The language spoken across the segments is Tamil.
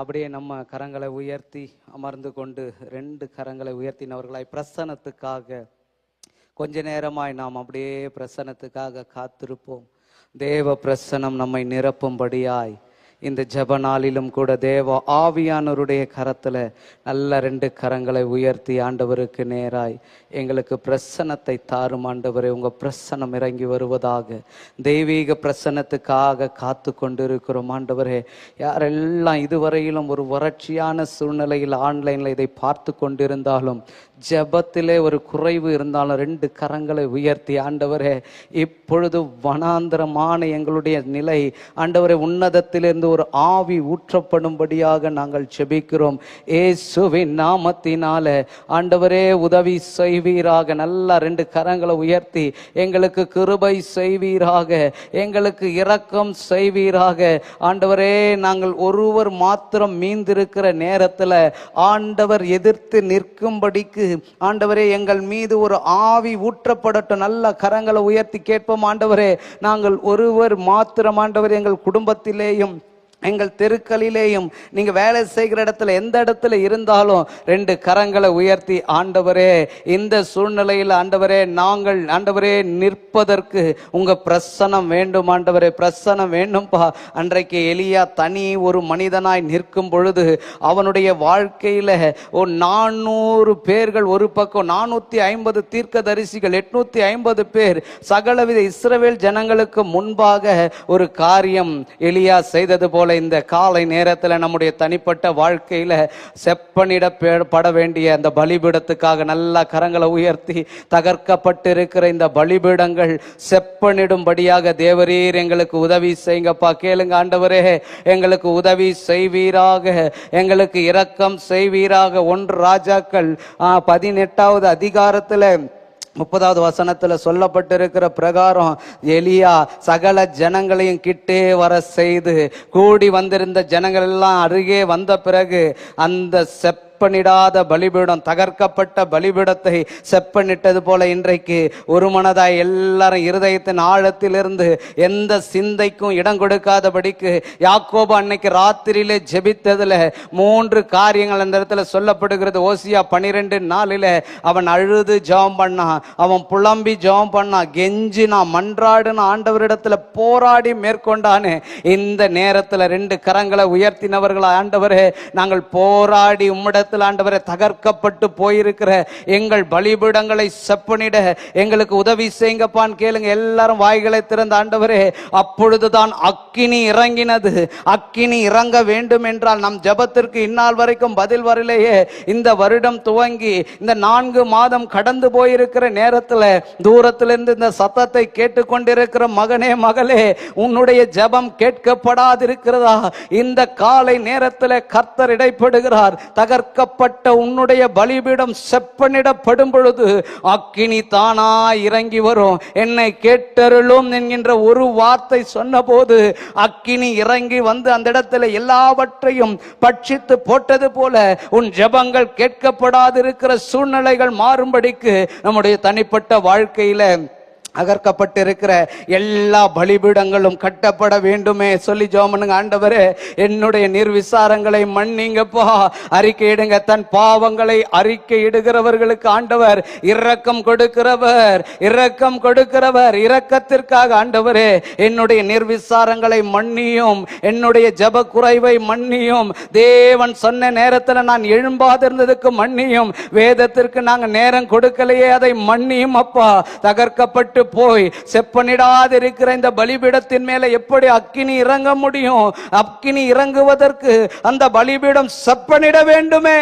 அப்படியே நம்ம கரங்களை உயர்த்தி அமர்ந்து கொண்டு 2 கரங்களை உயர்த்தினவர்களாய் பிரசன்னத்துக்காக கொஞ்ச நேரமாய் நாம் அப்படியே பிரசன்னத்துக்காக காத்திருப்போம். தேவ பிரசன்னம் நம்மை நிரப்பும்படியாய் இந்த ஜெப நாளிலும் கூட தேவ ஆவியானவருடைய கரத்துல நல்ல 2 கரங்களை உயர்த்தி ஆண்டவருக்கு நேராய் எங்களுக்கு பிரசன்னத்தை தாரும் ஆண்டவரே, உங்க பிரசன்னம் இறங்கி வருவதாக. தெய்வீக பிரசன்னத்துக்காக காத்து கொண்டிருக்கிறோம் ஆண்டவரே. யாரெல்லாம் இதுவரையிலும் ஒரு வறட்சியான சூழ்நிலையில் ஆன்லைன்ல இதை பார்த்து கொண்டிருந்தாலும், ஜெபத்திலே ஒரு குறைவு இருந்தாலும் 2 கரங்களை உயர்த்தி ஆண்டவரே, இப்பொழுது வனாந்தரமான எங்களுடைய நிலை ஆண்டவரே, உன்னதத்திலிருந்து ஒரு ஆவி ஊற்றப்படும்படியாக நாங்கள் ஜெபிக்கிறோம். இயேசுவின் நாமத்தினால ஆண்டவரே உதவி செய்வீராக. நல்லா 2 கரங்களை உயர்த்தி எங்களுக்கு கிருபை செய்வீராக, எங்களுக்கு இரக்கம் செய்வீராக ஆண்டவரே. நாங்கள் ஒருவர் மாத்திரம் மீந்திருக்கிற நேரத்தில் ஆண்டவர் எதிர்த்து நிற்கும்படிக்கு ஆண்டவரே எங்கள் மீது ஒரு ஆவி ஊற்றப்படட்டும். நல்ல கரங்களை உயர்த்தி கேட்போம் ஆண்டவரே. நாங்கள் ஒருவர் மாத்திரம் ஆண்டவரே, எங்கள் குடும்பத்திலேயும் எங்கள் தெருக்களிலேயும் நீங்க வேலை செய்கிற இடத்துல எந்த இடத்துல இருந்தாலும் 2 கரங்களை உயர்த்தி ஆண்டவரே, இந்த சூழ்நிலையில் ஆண்டவரே நாங்கள் ஆண்டவரே நிற்பதற்கு உங்க பிரசன்னம் வேண்டும் ஆண்டவரே, பிரசன்னம் வேண்டும்பா. அன்றைக்கு எலியா தனி ஒரு மனிதனாய் நிற்கும் பொழுது அவனுடைய வாழ்க்கையில ஒரு 400 பேர்கள் ஒரு பக்கம், 450 தீர்க்கதரிசிகள், 850 பேர், சகலவித இஸ்ரவேல் ஜனங்களுக்கு முன்பாக ஒரு காரியம் எலியா செய்தது போல இந்த காலை நேரத்தில் நம்முடைய தனிப்பட்ட வாழ்க்கையில செப்பனிடப்பட வேண்டிய அந்த பலிபீடத்துக்காக நல்ல கரங்களை உயர்த்தி தகர்க்கப்பட்டிருக்கிற இந்த பலிபீடங்கள் செப்பனிடும்படியாக தேவரீர் எங்களுக்கு உதவி செய்யுங்கப்பா. கேளுங்க ஆண்டவரே, எங்களுக்கு உதவி செய்வீராக, எங்களுக்கு இரக்கம் செய்வீராக. 1 ராஜாக்கள் 18வது அதிகாரத்தில் 30வது வசனத்துல சொல்லப்பட்டிருக்கிற பிரகாரம் எலியா சகல ஜனங்களையும் கிட்டே வர செய்து, கூடி வந்திருந்த ஜனங்கள் எல்லாம் அருகே வந்த பிறகு அந்த செப்பனிடாத பலிபீடம், தகர்க்கப்பட்ட பலிபீடத்தை செப்பனிட்டது போல இன்றைக்கு ஒரு மனதாய் எல்லாரும் இருதயத்தின் ஆழத்திலிருந்து எந்த சிந்தைக்கும் இடம் கொடுக்காதபடிக்கு யாக்கோபு அன்னைக்கு ராத்திரியிலே ஜெபித்ததுல 3 காரியங்கள் அந்த இடத்துல சொல்லப்படுகிறது. ஓசியா 12:4 அவன் அழுது ஜெபம் பண்ணான், அவன் புலம்பி ஜெபம் பண்ணான், கெஞ்சினா, மன்றாடுனா, ஆண்டவரிடத்துல போராடி மேற்கொண்டானே. இந்த நேரத்துல 2 கரங்களை உயர்த்தினவர்கள் ஆண்டவரே, நாங்கள் போராடி உம்மிட ஆண்டவரே தகர்க்கப்பட்டு போயிருக்கிற எங்கள் பலிபீடங்களை செப்பனிட எங்களுக்கு உதவி செய்யுங்கப்பான்னு கேளுங்க. எல்லாரும் வாய்களை திறந்த ஆண்டவரே, அப்பொழுதுதான் அக்கினி இறங்கினது. அக்கினி இறங்க வேண்டும் என்றால் நம் ஜெபத்திற்கு இந்நாள் வரைக்கும் பதில் வரலையே. இந்த வருடம் துவங்கி இந்த 4 மாதம் கடந்து போயிருக்கிற நேரத்தில் தூரத்திலிருந்து இந்த சத்தத்தை கேட்டுக்கொண்டிருக்கிற மகனே, மகளே, உன்னுடைய ஜெபம் கேட்கப்படாதிருக்கிறதா? இந்த காலை நேரத்தில் கர்த்தர் இடைப்படுகிறார். தகர்க்கப்பட்ட உன்னுடைய பலிபீடம் செப்பனிடப்படும் பொழுது அக்கினி தானா இறங்கி வரும். என்னை கேட்டருளும் என்கின்ற ஒரு வார்த்தை சொன்ன போது அக்கினி இறங்கி வந்து அந்த இடத்துல எல்லாவற்றையும் பட்சித்து போட்டது போல உன் ஜெபங்கள் கேட்கப்படாதிருக்கிற சூழ்நிலைகள் மாறும்படிக்கு நம்முடைய தனிப்பட்ட வாழ்க்கையில அகர்க்கப்பட்டிருக்கிற எல்லா பலிபீடங்களும் கட்டப்பட வேண்டுமே சொல்லி ஜெபம் பண்ணுங்க. ஆண்டவரே, என்னுடைய நிர்விசாரங்களை மன்னிங்கப்பா. அறிக்கையிடுங்க. தன் பாவங்களை அறிக்கையிடுகிறவர்களுக்கு ஆண்டவர் இரக்கம் கொடுக்கிறவர், இரக்கம் கொடுக்கிறவர். இரக்கத்திற்காக ஆண்டவரே என்னுடைய நிர்விசாரங்களை மன்னியும், என்னுடைய ஜெப குறைவை மன்னியும். தேவன் சொன்ன நேரத்தில் நான் எழும்பாதிருந்ததுக்கு மன்னியும். வேதத்திற்கு நாங்கள் நேரம் கொடுக்கலையே, அதை மன்னியும் அப்பா. தகர்க்கப்பட்டு போய் செப்பனிடாதிருக்கிற இந்த பலிபீடத்தின் மேல எப்படி அக்கினி இறங்க முடியும்? அக்கினி இறங்குவதற்கு அந்த பலிபீடம் செப்பனிட வேண்டுமே.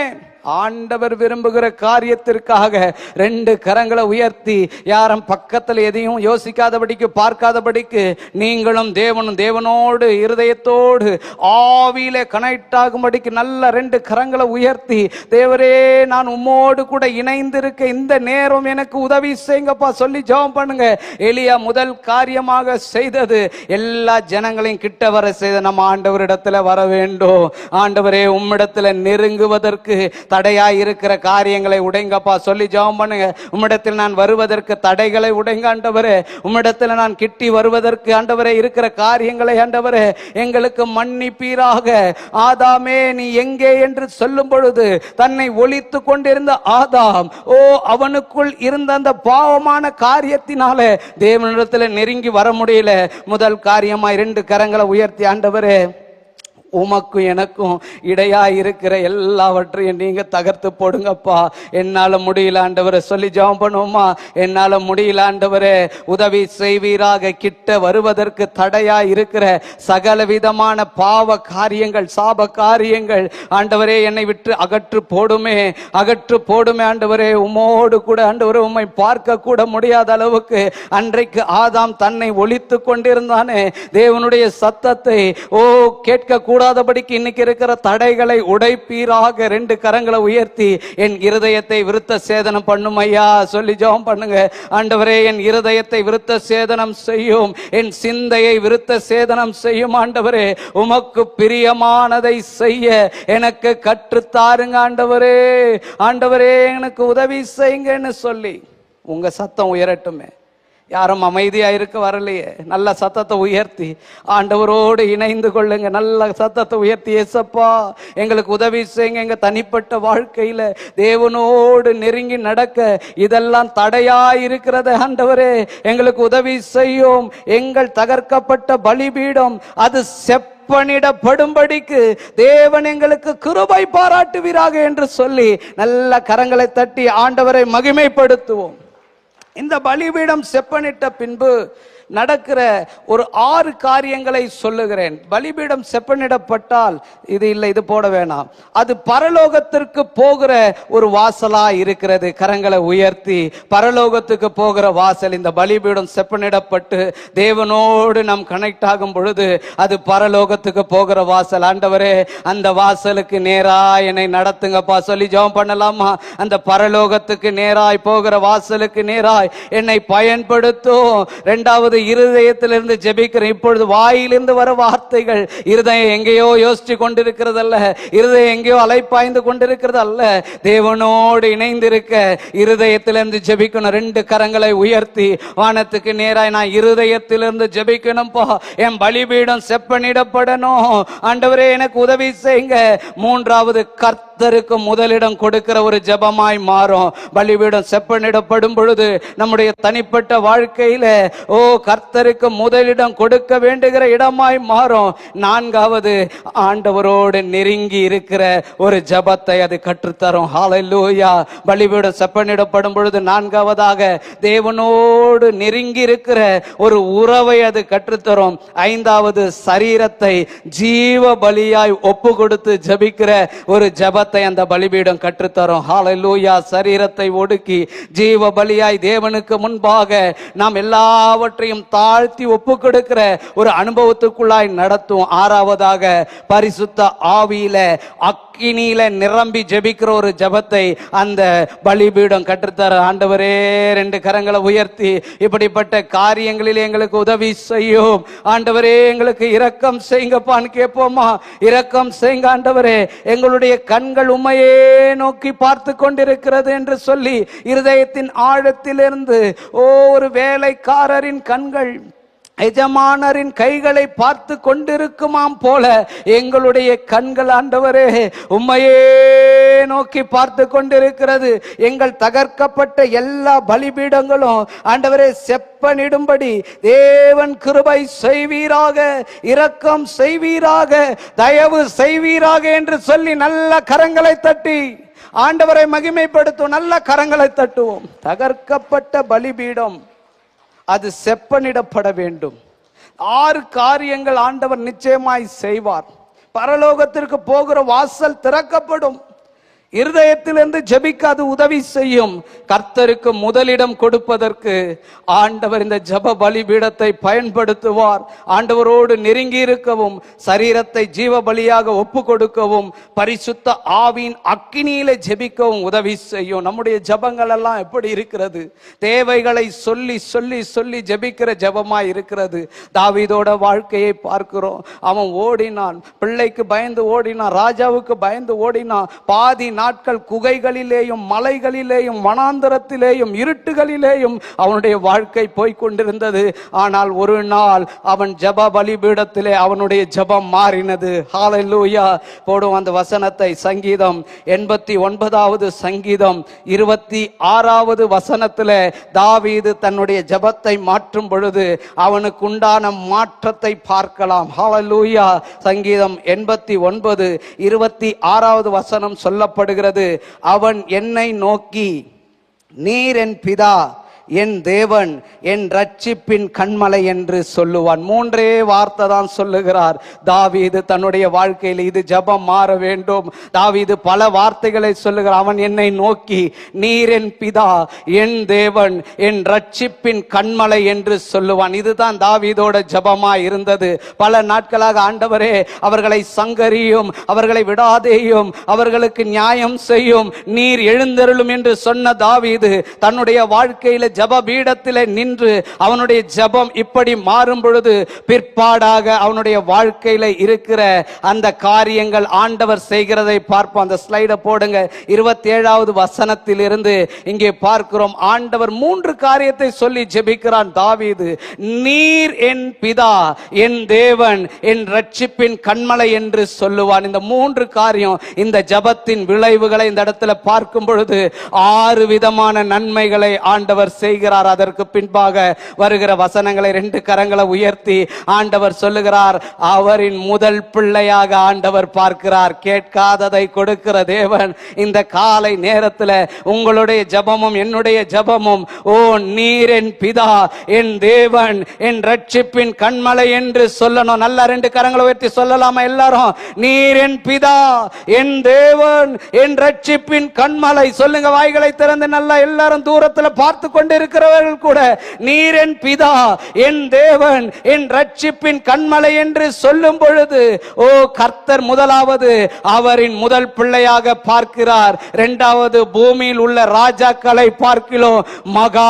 ஆண்டவர் விரும்புகிற காரியத்திற்காக 2 கரங்களை உயர்த்தி, யாரும் பக்கத்தில் எதையும் யோசிக்காதபடிக்கு, பார்க்காதபடிக்கு, நீங்களும் தேவனும் தேவனோடு இருதயத்தோடு ஆவியிலே கனெக்ட் ஆகும்படிக்கு நல்ல 2 கரங்களை உயர்த்தி, தேவரே நான் உம்மோடு கூட இணைந்திருக்க இந்த நேரம் எனக்கு உதவி செய்யுங்கப்பா சொல்லி ஜெபம் பண்ணுங்க. எலியா முதல் காரியமாக செய்தது எல்லா ஜனங்களையும் கிட்ட வர செய்த நம்ம ஆண்டவரிடத்துல வர வேண்டும். ஆண்டவரே, உம்மிடத்துல நெருங்குவதற்கு தடையாய் இருக்கிற காரியங்களை உடைங்கப்பா. சொல்லி ஜெபம் பண்ணுங்க. உம்மிடத்தில் நான் வருவதற்கு தடைகளை உடைங்க ஆண்டவரே. உம்மிடத்தில் நான் கிட்டி வருவதற்கு ஆண்டவரே இருக்கிற காரியங்களை ஆண்டவரே எங்களுக்கு மன்னிப்பீராக. ஆதாமே நீ எங்கே என்று சொல்லும் பொழுது தன்னை ஒளித்து கொண்டிருந்த ஆதாம், அவனுக்குள் இருந்த அந்த பாவமான காரியத்தினாலே தேவனிடத்தில் நெருங்கி வர முடியல. முதல் காரியமா 2 கரங்களை உயர்த்தி, ஆண்டவரே உமக்கும் எனக்கும் இடையா இருக்கிற எல்லாவற்றையும் நீங்க தகர்த்து போடுங்கப்பா. என்னால முடியல ஆண்டவரே. சொல்லி ஜெபம் பண்ணுவோமா? என்னால முடியல ஆண்டவரே, உதவி செய்வீராக. கிட்ட வருவதற்கு தடையா இருக்கிற சகல விதமான பாவ காரியங்கள், சாப காரியங்கள் ஆண்டவரே என்னை விட்டு அகற்று போடுமே, அகற்று போடுமே ஆண்டவரே. உமோடு கூட ஆண்டவரே உம்மை பார்க்க கூட முடியாத அளவுக்கு அன்றைக்கு ஆதாம் தன்னை ஒளித்து கொண்டிருந்தானே, தேவனுடைய சத்தத்தை கேட்க கூடாதபடிக்கு இன்னைக்கு இருக்கிற தடைகளை உடைப்பீராக. 2 கரங்களை உயர்த்தி என் இருதயத்தை விருத்த சேதனம் பண்ணும் ஐயா. சொல்லி ஜெபம் பண்ணுங்க. ஆண்டவரே என் இருதயத்தை விருத்த சேதனம் செய்யும், என் சிந்தையை விருத்த சேதனம் செய்யும் ஆண்டவரே. உமக்கு பிரியமானதை செய்ய எனக்கு கற்றுத்தாருங்க ஆண்டவரே. ஆண்டவரே எனக்கு உதவி செய்யுங்கன்னு சொல்லி உங்க சத்தம் உயரட்டுமே. யாரும் அமைதியா இருக்க வரலையே. நல்ல சத்தத்தை உயர்த்தி ஆண்டவரோடு இணைந்து கொள்ளுங்க. நல்ல சத்தத்தை உயர்த்தி, ஏசப்பா எங்களுக்கு உதவி செய்யுங்க. எங்க தனிப்பட்ட வாழ்க்கையில தேவனோடு நெருங்கி நடக்க இதெல்லாம் தடையா இருக்கிறது ஆண்டவரே, எங்களுக்கு உதவி செய்யும். எங்கள் தகர்க்கப்பட்ட பலிபீடம் அது செப்பனிடப்படும்படிக்கு தேவன் எங்களுக்கு கிருபை பாராட்டுவீராக என்று சொல்லி நல்ல கரங்களை தட்டி ஆண்டவரை மகிமைப்படுத்துவோம். இந்த பலிபீடம் செப்பனிட்ட பின்பு நடக்கிற ஒரு 6 காரியங்களை சொல்லுகிறேன். பலிபீடம் செப்பனிடப்பட்டால் இது இல்லை, இது போட வேணாம், அது பரலோகத்திற்கு போகிற ஒரு வாசலா இருக்கிறது. கரங்களை உயர்த்தி, பரலோகத்துக்கு போகிற வாசல். இந்த பலிபீடம் செப்பனிடப்பட்டு தேவனோடு நாம் கனெக்ட் ஆகும் பொழுது அது பரலோகத்துக்கு போகிற வாசல். ஆண்டவரே அந்த வாசலுக்கு நேராய் என்னை நடத்துங்கப்பா. சொல்லி ஜெபம் பண்ணலாமா? அந்த பரலோகத்துக்கு நேராய் போகிற வாசலுக்கு நேராய் என்னை பயன்படுத்தும். 2வது இருதயத்திலிருந்து ஜெபிக்கிறேன். இப்பொழுது வாயிலிருந்து வர வார்த்தைகள் இருதயம் எங்கேயோ யோசிச்சு கொண்டிருக்கிறது அல்ல, இருதயம் எங்கேயோ அலைப்பாய்ந்து கொண்டிருக்கிறது அல்ல. தேவனோடு இணைந்திருக்க இருதயத்திலிருந்து ஜெபிக்கணும். 2 கரங்களை உயர்த்தி வானத்துக்கு நேராய் நான் இருதயத்திலிருந்து ஜெபிக்கணும்பா. என் பலிபீடம் செப்பனிடப்படணும். ஆண்டவரே எனக்கு உதவி செய்யுங்க. 3வது கர்த்தருக்கு முதலிடம் கொடுக்கிற ஒரு ஜெபமாய் மாறும். பலிபீடம் செப்பனிடப்படும் பொழுது நம்முடைய தனிப்பட்ட வாழ்க்கையில கர்த்தருக்கு முதலிடம் கொடுக்க வேண்டுகிற இடமாய் மாறும். 4வது ஆண்டவரோடு நெருங்கி இருக்கிற ஒரு ஜெபத்தை அது கற்றுத்தரும். ஹல்லேலூயா. பலிபீடம் செப்பனிடப்படும் பொழுது 4வதாக தேவனோடு நெருங்கி இருக்கிற ஒரு உறவை அது கற்றுத்தரும். 5வது சரீரத்தை ஜீவ பலியாய் ஒப்பு கொடுத்து ஜெபிக்கிற ஒரு ஜெபத்தை அந்த பலிபீடம் கற்றுத்தரும். ஹல்லேலூயா. சரீரத்தை ஒடுக்கி ஜீவ பலியாய் தேவனுக்கு முன்பாக நாம் எல்லாவற்றையும் தாழ்த்தி ஒப்பு கொடுக்கிற ஒரு அனுபவத்துக்குள்ளாய் நடத்தும். 6வதாக பரிசுத்த ஆவியில அக்கினியில நிரம்பி ஜெபிக்கிற ஒரு ஜெபத்தை அந்த பலிபீடம் கற்றுத்தர. ஆண்டவரே 2 கரங்களை உயர்த்தி இப்படிப்பட்ட காரியங்களில் எங்களுக்கு உதவி செய்யும். ஆண்டவரே எங்களுக்கு இரக்கம் செய்யுங்கப்பான்னு கேட்போமா? இரக்கம் செய்யுங்க ஆண்டவரே. எங்களுடைய கண்கள் உம்மையே நோக்கி பார்த்து கொண்டிருக்கிறது என்று சொல்லி இருதயத்தின் ஆழத்திலிருந்து ஒரு வேலைக்காரரின் கண்கள் எஜமானரின் கைகளை பார்த்து கொண்டிருக்குமாம் போல எங்களுடைய கண்கள் ஆண்டவரே உம்மையே நோக்கி பார்த்து கொண்டிருக்கிறது. எங்கள் தகர்க்கப்பட்ட எல்லா பலிபீடங்களும் ஆண்டவரே செப்பனிடும்படி தேவன் கிருபை செய்வீராக, இரக்கம் செய்வீராக, தயவு செய்வீராக என்று சொல்லி நல்ல கரங்களை தட்டி ஆண்டவரை மகிமைப்படுத்தும். நல்ல கரங்களை தட்டுவோம். தகர்க்கப்பட்ட பலிபீடம் அது செப்பனிடப்பட வேண்டும். 6 காரியங்கள் ஆண்டவர் நிச்சயமாய் செய்வார். பரலோகத்திற்கு போகிற வாசல் திறக்கப்படும். இருதயத்திலிருந்து ஜெபிக்க அது உதவி செய்யும். கர்த்தருக்கு முதலிடம் கொடுப்பதற்கு ஆண்டவர் இந்த ஜெப பலிபீடத்தை பயன்படுத்துவார். ஆண்டவரோடு நெருங்கி இருக்கவும், சரீரத்தை ஜீவ பலியாக ஒப்பு கொடுக்கவும், பரிசுத்த ஆவியின் அக்கினியில ஜெபிக்கவும் உதவி செய்யும். நம்முடைய ஜெபங்கள் எல்லாம் எப்படி இருக்கிறது? தேவைகளை சொல்லி சொல்லி சொல்லி ஜெபிக்கிற ஜெபமாய் இருக்கிறது. தாவீதோட வாழ்க்கையை பார்க்கிறோம். அவன் ஓடினான், பிள்ளைக்கு பயந்து ஓடினான், ராஜாவுக்கு பயந்து ஓடினான், பாதி நாட்கள் குகைகளிலேயும் மலைகளிலேயும் வனாந்தரத்திலேயும் இருட்டுகளிலேயும் அவனுடைய வாழ்க்கை போய்கொண்டிருந்தது. ஆனால் ஒரு நாள் அவன் ஜெப பலிபீடத்திலே அவனுடைய ஜெபம் மாறினது. ஹல்லேலூயா. போடும் அந்த வசனத்தை. சங்கீதம் 89வது சங்கீதம் 26வது வசனத்திலே தாவீது தன்னுடைய ஜெபத்தை மாற்றும் பொழுது அவனுக்கு உண்டான மாற்றத்தை பார்க்கலாம். ஹல்லேலூயா. சங்கீதம் 89 26வது வசனம் சொல்லப்படுகிறது. அவன் என்னை நோக்கி, நீர் என் பிதா, என் தேவன், என் ரட்சிப்பின் கண்மலை என்று சொல்லுவான். மூன்றே வார்த்தை தான் சொல்லுகிறார் தாவீது தன்னுடைய வாழ்க்கையில். இது ஜெபம் மாற வேண்டும். தாவீது பல வார்த்தைகளை சொல்லுகிறார். அவன் என்னை நோக்கி, நீர் என் பிதா, என் தேவன், என் ரட்சிப்பின் கண்மலை என்று சொல்லுவான். இதுதான் தாவீதோட ஜெபமாய் இருந்தது. பல நாட்களாக ஆண்டவரே அவர்களை சங்கரியும், அவர்களை விடாதேயும், அவர்களுக்கு நியாயம் செய்யும், நீர் எழுந்தருளும் என்று சொன்ன தாவீது தன்னுடைய வாழ்க்கையில ஜெப பீடத்திலே நின்று அவனுடைய ஜெபம் இப்படி மாறும் பொழுது பிற்பாடாக அவனுடைய வாழ்க்கையில இருக்கிற அந்த காரியங்கள் ஆண்டவர் செய்கிறதை பார்ப்போம். அந்த ஸ்லைடை போடுங்க. 27வது வசனத்தில் இருந்து இங்கே பார்க்கிறோம். ஆண்டவர் 3 காரியத்தை சொல்லி ஜெபிக்கிறான் தாவீது. நீர் என் பிதா, என் தேவன், என் ரட்சிப்பின் கண்மலை என்று சொல்லுவான். இந்த 3 காரியம், இந்த ஜெபத்தின் விளைவுகளை இந்த இடத்துல பார்க்கும் பொழுது 6 விதமான நன்மைகளை ஆண்டவர் செய்கிறார். அதற்கு பின்பாக வருகிற வசனங்களை 2 கரங்களை உயர்த்தி ஆண்டவர் சொல்லுகிறார். அவரின் முதல் பிள்ளையாக ஆண்டவர் பார்க்கிறார். கேட்காததை கொடுக்கிற தேவன். இந்த காலை நேரத்தில் உங்களுடைய ஜெபமும் என்னுடைய ஜெபமும், ஓ நீர் என் பிதா, என் தேவன், என் ரட்சிப்பின் கண்மலை என்று சொல்லணும். நல்ல 2 கரங்களை உயர்த்தி சொல்லலாமா எல்லாரும்? நீர் என் பிதா, என் தேவன், என் ரட்சிப்பின் கண்மலை. சொல்லுங்க வாய்களை திறந்து. நல்லா எல்லாரும் தூரத்தில் பார்த்து கொண்டு இருக்கிறவர்கள் கூட நீர் என் பிதா, என் தேவன், என் ரட்சிப்பின் கண்மலை என்று சொல்லும் பொழுது, ஓ கர்த்தர் முதலாவது அவரின் முதல் பிள்ளையாக பார்க்கிறார். இரண்டாவது பூமியில் உள்ள ராஜாக்களை பார்க்கிறோம் மகா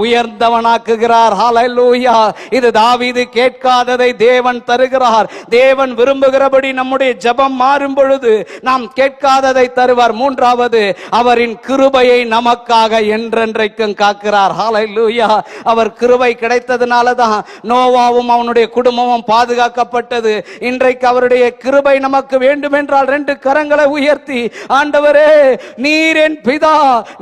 உயர்ந்தவனாக்குகிறார். ஹல்லேலூயா. இது தாவீது கேட்காததை தேவன் தருகிறார். தேவன் விரும்புகிறபடி நம்முடைய ஜெபம் மாறும் பொழுது நாம் கேட்காததை தருவார். மூன்றாவது அவரின் கிருபையை நமக்காக என்றென்றைக்கும் காக்கிறார். ஹல்லேலூயா. அவர் கிருபை கிடைத்ததனால தான் நோவாவும் அவனுடைய குடும்பமும் பாதுகாக்கப்பட்டது. இன்றைக்கு அவருடைய கிருபை நமக்கு வேண்டும் என்றால் 2 கரங்களை உயர்த்தி, ஆண்டவரே நீர் என் பிதா,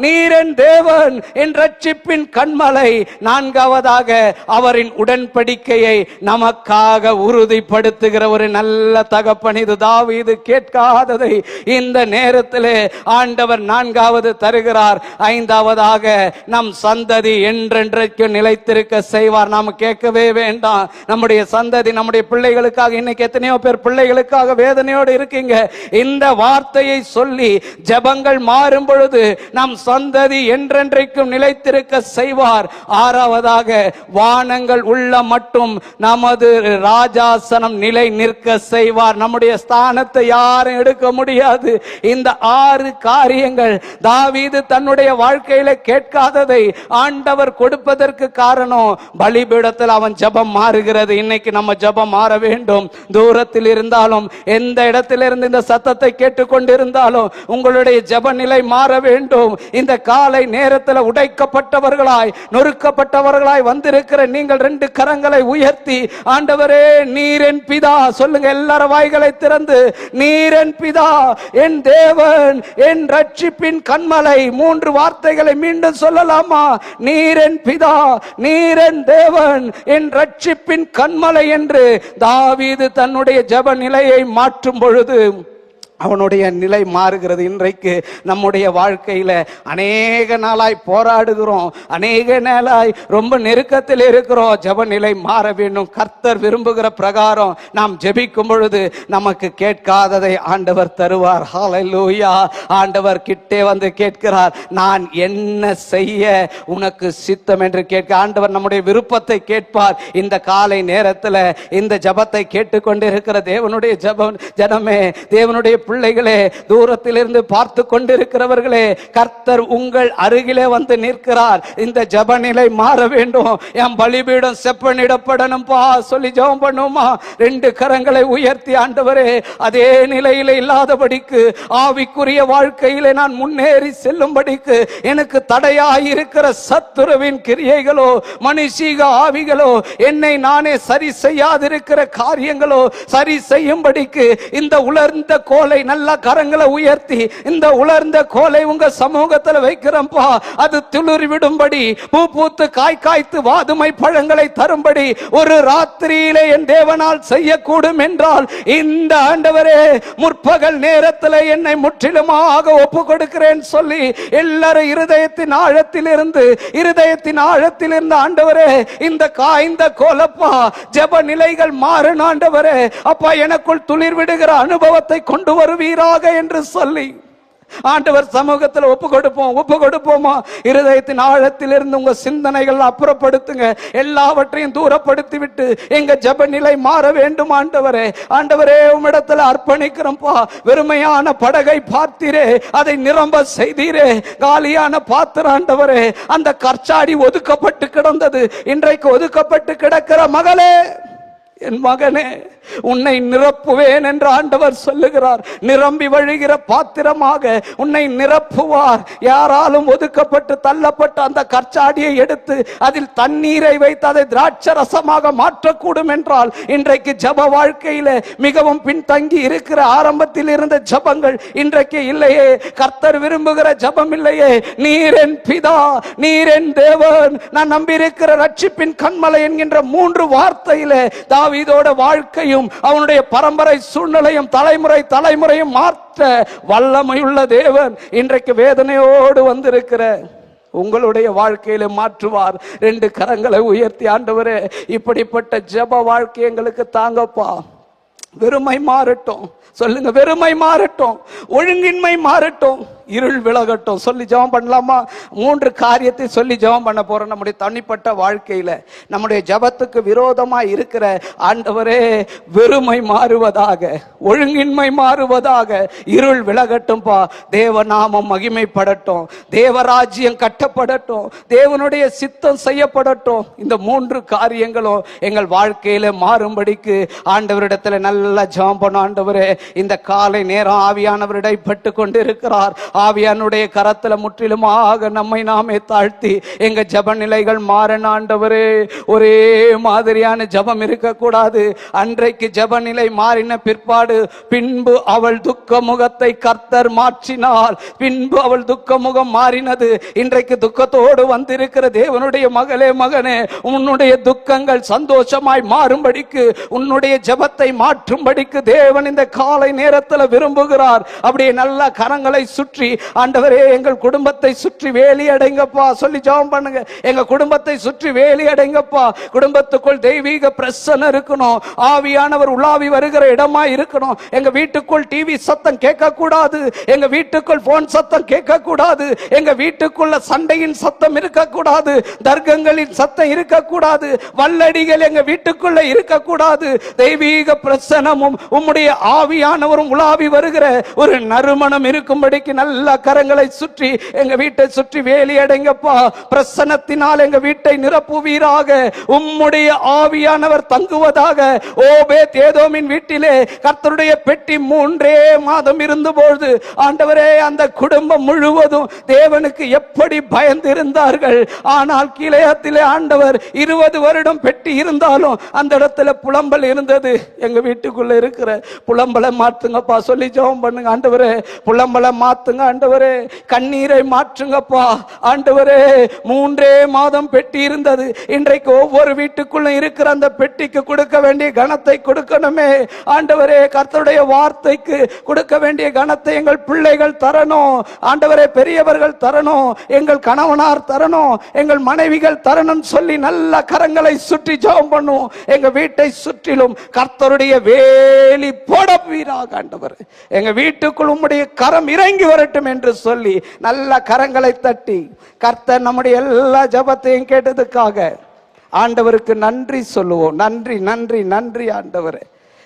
நீர் என் தேவன், என் ரட்சிப்பின் கண்மலை. நான்காவதாக அவரின் உடன்படிக்கையை நமக்காக உறுதிப்படுத்துகிற ஒரு நல்ல தகப்பன். இது தாவீது கேட்காததை இந்த நேரத்திலே ஆண்டவர் 4வது தருகிறார். 5வதாக நம் சந்ததி என்றென்றைக்கு நிலைத்திருக்க செய்வார். நாம் கேட்கவே வேண்டாம். நம்முடைய சந்ததி, நம்முடைய பிள்ளைகளுக்காக, இன்னைக்கு எத்தனையோ பேர் பிள்ளைகளுக்காக வேதனையோடு இருக்கீங்க. இந்த வார்த்தையை சொல்லி ஜெபங்கள் மாறும் பொழுது நம் சந்ததி என்றென்றைக்கும் நிலைத்திருக்க செய்வார். 6வதாக வானங்கள் உள்ள மட்டும் நமது ராஜாசனம் நிலை நிற்க செய்வார். நம்முடைய ஸ்தானத்தை யாரும் எடுக்க முடியாது. இந்த 6 காரியங்கள் தாவீது தன்னுடைய வாழ்க்கையில கேட்காததை ஆண்டவர் கொடுப்பதற்கு காரணம் பலிபீடத்தில் அவன் ஜெபம் மாறுகிறது. இன்னைக்கு நம்ம ஜெபம் மாற வேண்டும். தூரத்தில் இருந்தாலும், எந்த இடத்திலிருந்து இந்த சத்தத்தை கேட்டுக்கொண்டிருந்தாலும் உங்களுடைய ஜெப நிலை மாற வேண்டும். இந்த காலை நேரத்தில் உடைக்கப்பட்டவர்களாய், நொறுக்கப்பட்டவர்களாய் வந்திருக்கிற நீங்கள் 2 கரங்களை உயர்த்தி, ஆண்டவரே நீர் என் பிதா சொல்லுங்க. எல்லாரும் வாய்களை திறந்து, நீர் என் பிதா, என் தேவன், என் ரட்சிப்பின் கண்மலை. 3 வார்த்தைகளை மீண்டும் சொல்லலாமா? நீர் என் பிதா, நீர் என் தேவன், என் ரட்சிப்பின் கண்மலை என்று தாவீது தன்னுடைய ஜெப நிலையை மாற்றும் பொழுது அவனுடைய நிலை மாறுகிறது. இன்றைக்கு நம்முடைய வாழ்க்கையில அநேக நாளாய் போராடுகிறோம், அநேக நாளாய் ரொம்ப நெருக்கத்தில் இருக்கிறோம். ஜெப நிலை மாற வேண்டும். கர்த்தர் விரும்புகிற பிரகாரம் நாம் ஜெபிக்கும் பொழுது நமக்கு கேட்காததை ஆண்டவர் தருவார். ஹல்லேலூயா. ஆண்டவர் கிட்டே வந்து கேட்கிறார், நான் என்ன செய்ய உனக்கு சித்தம் என்று கேட்க ஆண்டவர் நம்முடைய விருப்பத்தை கேட்பார். இந்த காலை நேரத்தில் இந்த ஜெபத்தை கேட்டுக்கொண்டிருக்கிற தேவனுடைய ஜனமே, தேவனுடைய பிள்ளைகளே, தூரத்திலிருந்து பார்த்து கொண்டிருக்கிறவர்களே, கர்த்தர் உங்கள் அருகிலே வந்து நிற்கிறார். இந்த ஜெப நிலை மாற வேண்டும். என் பலிபீடம் செப்பனிடப்படணும்பா சொல்லி ஜெபம் பண்ணுமா? 2 கரங்களை உயர்த்தி, ஆண்டவரே, அதே நிலையில இல்லாதபடிக்கு, ஆவிக்குரிய வாழ்க்கையிலே நான் முன்னேறி செல்லும்படிக்கு எனக்கு தடையாயிருக்கிற சத்துருவின் கிரியைகளோ, மனுஷீக ஆவிகளோ, என்னை நானே சரி செய்யாதிருக்கிற காரியங்களோ சரி செய்யும்படிக்கு இந்த உலர்ந்த கோலை, நல்ல கரங்களை உயர்த்தி, இந்த உலர்ந்த கோலை உங்க சமூகத்தில் வைக்கிறப்பா, அது துளிர் விடும்படி, பூ பூத்து காய் காய்த்து வாதுமை பழங்களை தரும்படி ஒரு ராத்திரியிலே என் தேவனால் செய்யக்கூடும் என்றால், இந்த ஆண்டவரே முற்பகல் நேரத்தில் என்னை முற்றிலுமாக ஒப்பு கொடுக்கிறேன் சொல்லி எல்லாரும் இருதயத்தின் ஆழத்திலிருந்து ஆண்டவரே, இந்த காய்ந்த கோலப்பா ஜெப நிலைகள் மாறணும் ஆண்டவரே. அப்பா, எனக்குள் துளிர் விடுகிற அனுபவத்தை கொண்டு வருவீராக என்று சொல்லி ஆண்டவர் சமூகத்தில் ஒப்பு கொடுப்போமா? இருதயத்தின் ஆழத்திலிருந்து உங்க சிந்தனைகள் அப்புறப்படுத்துங்க. எல்லாவற்றையும் தூரப்படுத்தி விட்டு எங்க ஜெப நிலை மாற வேண்டும் ஆண்டவரே. ஆண்டவரே, உம்மிடத்தில் அர்ப்பணிக்கிறோம்ப்பா. வெறுமையான படகை பார்த்தீரே, அதை நிரம்ப செய்தீரே. காலியான பாத்திரம் ஆண்டவரே, அந்த கற்சாடி ஒதுக்கப்பட்டு கிடந்தது. இன்றைக்கு ஒதுக்கப்பட்டு கிடக்கிற மகளே, என் மகனே, உன்னை நிரப்புவேன் என்று ஆண்டவர் சொல்லுகிறார். நிரம்பி வழிகிற பாத்திரமாக உன்னை நிரப்புவார். யாராலும் ஒதுக்கப்பட்டு தள்ளப்பட்டு அந்த கற்சாடியை எடுத்து அதில் தண்ணீரை வைத்து அதை திராட்சரசமாக மாற்றக்கூடும் என்றால், இன்றைக்கு ஜப வாழ்க்கையில மிகவும் பின்தங்கி இருக்கிற ஆரம்பத்தில் இருந்த ஜபங்கள் இன்றைக்கு இல்லையே. கர்த்தர் விரும்புகிற ஜபம் இல்லையே. நீர் என் பிதா, நீர் என் தேவன், நான் நம்பியிருக்கிற ரட்சிப்பின் கண்மலை என்கின்ற 3 வார்த்தையிலே தாவீதோட வாழ்க்கையும் அவனுடைய பரம்பரை சூழ்நிலையும் தலைமுறையும் மாற்ற வல்லமையுள்ள தேவன் இன்றைக்கு வேதனையோடு வந்திருக்கிற உங்களுடைய வாழ்க்கையில மாற்றுவார். 2 கரங்களை உயர்த்தி, ஆண்டவரே, இப்படிப்பட்ட ஜெப வாழ்க்கை எங்களுக்கு தாங்கப்பா. வெறுமை மாறட்டும் சொல்லுங்க. வெறுமை மாறட்டும், ஒழுங்கின்மை மாறட்டும், இருள் விலகட்டும் சொல்லி ஜெபம் பண்ணலாமா? 3 காரியத்தை சொல்லி ஜெபம் பண்ண போறோம். நம்முடைய தனிப்பட்ட வாழ்க்கையில நம்முடைய ஜெபத்துக்கு விரோதமா இருக்கிற ஆண்டவரே, வெறுமை மாறுவதாக, ஒழுங்கின்மை மாறுவதாக, இருள் விலகட்டும்பா. தேவநாமம் மகிமைப்படட்டும், தேவராஜ்யம் கட்டப்படட்டும், தேவனுடைய சித்தம் செய்யப்படட்டும். இந்த 3 காரியங்களும் எங்கள் வாழ்க்கையில மாறும்படிக்கு ஆண்டவரிடத்துல நல்லா ஜெபம் பண்ண. ஆண்டவரே, இந்த காலை நேரம் ஆவியானவர் இடைப்பட்டு கொண்டிருக்கிறார். ஆவியானுடைய கரத்துல முற்றிலுமாக நம்மை நாமே தாழ்த்தி எங்க ஜெப நிலைகள் மாறன. ஆண்டவரே, ஒரே மாதிரியான ஜெபம் இருக்கக்கூடாது. அன்றைக்கு ஜெப நிலை மாறின பிற்பாடு, பின்பு அவள் துக்க முகத்தை கர்த்தர் மாற்றினாள். பின்பு அவள் துக்க முகம் மாறினது. இன்றைக்கு துக்கத்தோடு வந்திருக்கிற தேவனுடைய மகளே, மகனே, உன்னுடைய துக்கங்கள் சந்தோஷமாய் மாறும்படிக்கு, உன்னுடைய ஜெபத்தை மாற்றும்படிக்கு தேவன் இந்த காலை நேரத்தில் விரும்புகிறார். அப்படியே நல்ல கரங்களை சுற்றி, ஆண்டவரே, எங்கள் குடும்பத்தை சுற்றி வேலி அடைங்கப்பா சொல்லி ஜெபம் பண்ணுங்க. எங்க குடும்பத்தை சுற்றி வேலி அடைங்கப்பா. குடும்பத்துக்குள் தெய்வீக பிரசன்னம் இருக்கணும். ஆவியானவர் உலாவி வருகிற இடமா இருக்கணும். எங்க வீட்டுக்குள் டிவி சத்தம் கேட்க கூடாது. எங்க வீட்டுக்குள் போன் சத்தம் கேட்க கூடாது. எங்க வீட்டுக்குள்ள சண்டையின் சத்தம் இருக்கக்கூடாது. தர்க்கங்களின் சத்தம் இருக்கக்கூடாது. வல்லடிகள் எங்க வீட்டுக்குள்ள இருக்கக்கூடாது. தெய்வீக பிரசன்னமும் உம்முடைய ஆவியானவரும் உலாவி வருகிற ஒரு நறுமணம் இருக்கும்படிக்கு நல்ல கரங்களை சுற்றி எங்க வீட்டை சுற்றி வேலி அடைங்கப்பா. பிரசன்னத்தினால் எங்க வீட்டை நிரப்புவீராக. உம்முடைய ஆவியானவர் தங்குவதாக. ஓபேத் ஏதோமின் வீட்டிலே கர்த்தருடைய பெட்டி 3 மாதம் இருந்தபோது, ஆண்டவரே, அந்த குடும்பம் முழுவதும் தேவனுக்கு எப்படி பயந்திருந்தார்கள். ஆனால் கீலேயாத்திலே ஆண்டவர் 20 வருடம் பெட்டி இருந்தாலும் அந்த இடத்துல புலம்பல் இருந்தது. எங்க வீட்டுக்குள்ள இருக்கிற புலம்பலை மாத்துங்கப்பா சொல்லி ஜெபம் பண்ணுங்க. ஆண்டவரே, புலம்பலை மாத்துங்க. ஆண்டவரே, கண்ணீரை மாற்றுங்கப்பா. ஆண்டவரே, 3 மாதம் பெட்டி இருந்தது. இன்றைக்கு ஒவ்வொரு வீட்டுக்குள்ள இருக்கிற அந்த பெட்டிக்கு கொடுக்க வேண்டிய கனத்தை கொடுக்கணுமே. ஆண்டவரே, கர்த்தருடைய வார்த்தைக்கு கொடுக்க வேண்டிய கனத்தை எங்கள் பிள்ளைகள் தரணும். ஆண்டவரே, பெரியவர்கள் தரணும், எங்கள் கணவனார் தரணும், எங்கள் மனைவிகள் தரணும் சொல்லி நல்ல கரங்களை சுற்றி ஜெபம் பண்ணுவோம். எங்க வீட்டை சுற்றிலும் கர்த்தருடைய வேலி போடவீராக. ஆண்டவர், எங்க வீட்டுக்குள் உம்முடைய கரம் இறங்கி வரட்டும் என்று சொல்லி நல்ல கரங்களை தட்டி கர்த்தர் நம்முடைய எல்லா ஜெபத்தையும் கேட்டதுக்காக ஆண்டவருக்கு நன்றி சொல்லுவோம். நன்றி நன்றி நன்றி ஆண்டவரே.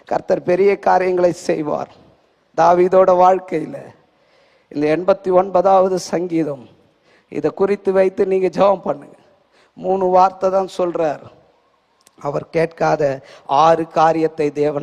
கர்த்தர் பெரிய காரியங்களை செய்வார். தாவீதோட வாழ்க்கையில இந்த 89வது சங்கீதம் இதை குறித்து வைத்து நீங்க ஜெபம் பண்ணுங்க. 3 வார்த்தை தான் சொல்றார். அவர் கேட்காத 6 காரியத்தை தேவன்